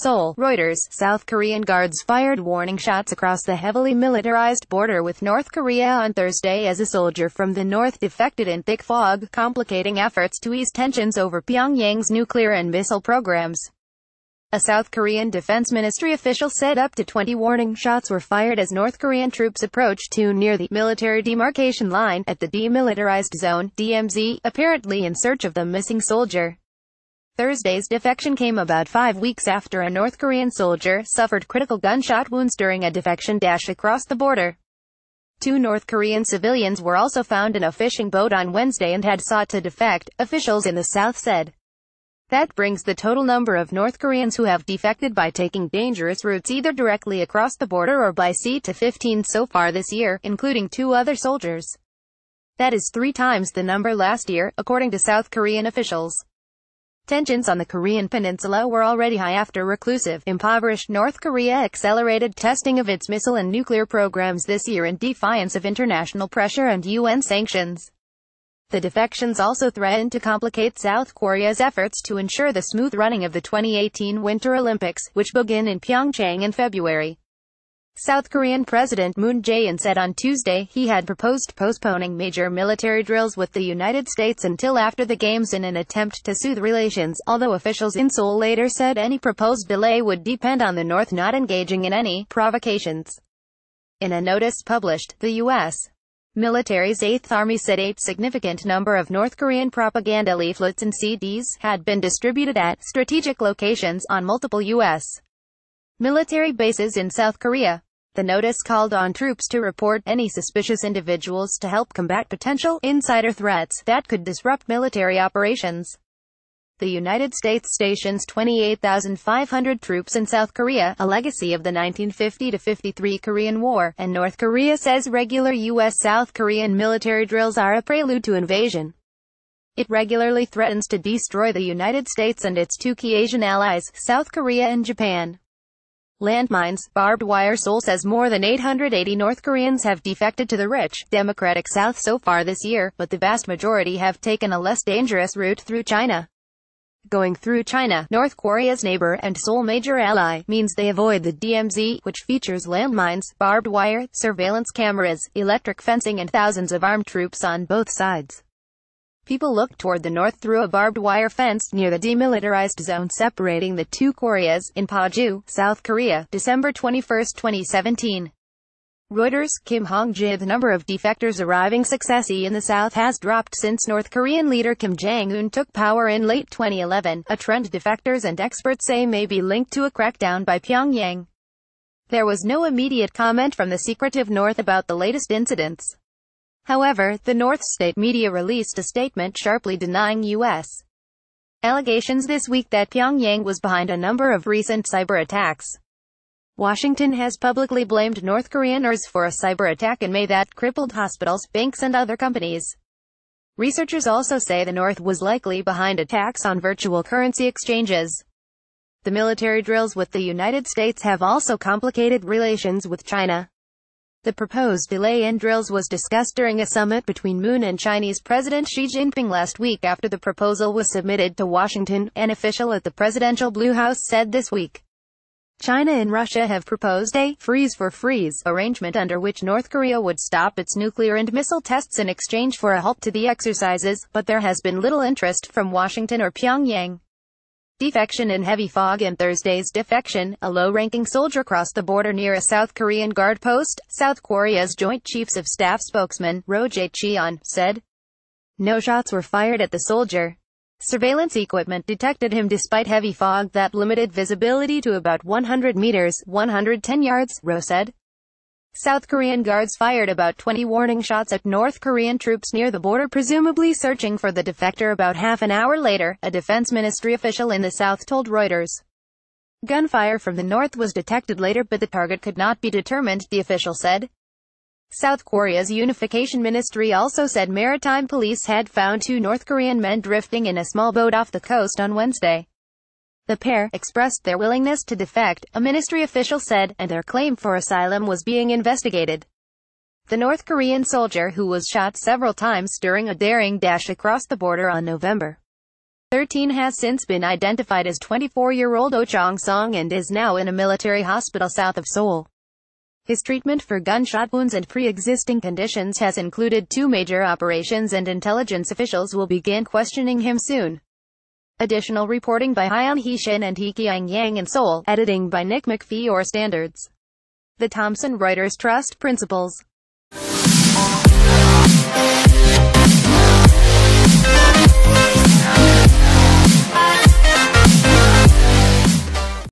Seoul, Reuters. South Korean guards fired warning shots across the heavily militarized border with North Korea on Thursday as a soldier from the north defected in thick fog, complicating efforts to ease tensions over Pyongyang's nuclear and missile programs. A South Korean Defense Ministry official said up to 20 warning shots were fired as North Korean troops approached too near the military demarcation line at the demilitarized zone, DMZ, apparently in search of the missing soldier. Thursday's defection came about 5 weeks after a North Korean soldier suffered critical gunshot wounds during a defection dash across the border. 2 North Korean civilians were also found in a fishing boat on Wednesday and had sought to defect, officials in the south said. That brings the total number of North Koreans who have defected by taking dangerous routes either directly across the border or by sea to 15 so far this year, including 2 other soldiers. That is 3 times the number last year, according to South Korean officials. Tensions on the Korean peninsula were already high after reclusive, impoverished North Korea accelerated testing of its missile and nuclear programs this year in defiance of international pressure and UN sanctions. The defections also threatened to complicate South Korea's efforts to ensure the smooth running of the 2018 Winter Olympics, which begin in Pyongyang in February. South Korean President Moon Jae-in said on Tuesday he had proposed postponing major military drills with the United States until after the Games in an attempt to soothe relations, although officials in Seoul later said any proposed delay would depend on the North not engaging in any provocations. In a notice published, the U.S. military's 8th Army said a significant number of North Korean propaganda leaflets and CDs had been distributed at strategic locations on multiple U.S. military bases in South Korea. The notice called on troops to report any suspicious individuals to help combat potential insider threats that could disrupt military operations. The United States stations 28,500 troops in South Korea, a legacy of the 1950-53 Korean War, and North Korea says regular U.S.-South Korean military drills are a prelude to invasion. It regularly threatens to destroy the United States and its 2 key Asian allies, South Korea and Japan. Landmines, barbed wire. Seoul says more than 880 North Koreans have defected to the rich, democratic South so far this year, but the vast majority have taken a less dangerous route through China. Going through China, North Korea's neighbor and sole major ally, means they avoid the DMZ, which features landmines, barbed wire, surveillance cameras, electric fencing and thousands of armed troops on both sides. People look toward the north through a barbed wire fence near the demilitarized zone separating the 2 Koreas, in Paju, South Korea, December 21, 2017. Reuters. Kim Hong-jae. The number of defectors arriving successfully in the south has dropped since North Korean leader Kim Jong-un took power in late 2011, a trend defectors and experts say may be linked to a crackdown by Pyongyang. There was no immediate comment from the secretive North about the latest incidents. However, the North state media released a statement sharply denying U.S. allegations this week that Pyongyang was behind a number of recent cyber attacks. Washington has publicly blamed North Koreans for a cyber attack in May that crippled hospitals, banks and other companies. Researchers also say the North was likely behind attacks on virtual currency exchanges. The military drills with the United States have also complicated relations with China. The proposed delay in drills was discussed during a summit between Moon and Chinese President Xi Jinping last week after the proposal was submitted to Washington, an official at the presidential Blue House said this week. China and Russia have proposed a freeze-for-freeze arrangement under which North Korea would stop its nuclear and missile tests in exchange for a halt to the exercises, but there has been little interest from Washington or Pyongyang. Defection in heavy fog. In Thursday's defection, a low-ranking soldier crossed the border near a South Korean guard post, South Korea's Joint Chiefs of Staff spokesman, Roh Jae-cheon, said. No shots were fired at the soldier. Surveillance equipment detected him despite heavy fog that limited visibility to about 100 meters, 110 yards, Roh said. South Korean guards fired about 20 warning shots at North Korean troops near the border, presumably searching for the defector. About half an hour later, a defense ministry official in the south told Reuters. Gunfire from the north was detected later, but the target could not be determined, the official said. South Korea's unification ministry also said maritime police had found 2 North Korean men drifting in a small boat off the coast on Wednesday. The pair expressed their willingness to defect, a ministry official said, and their claim for asylum was being investigated. The North Korean soldier who was shot several times during a daring dash across the border on November 13 has since been identified as 24-year-old Oh Chong-song and is now in a military hospital south of Seoul. His treatment for gunshot wounds and pre-existing conditions has included 2 major operations, and intelligence officials will begin questioning him soon. Additional reporting by Hyun Hee-shin and Hee Kyung-yang in Seoul. Editing by Nick McPhee or Standards. The Thomson Reuters Trust Principles.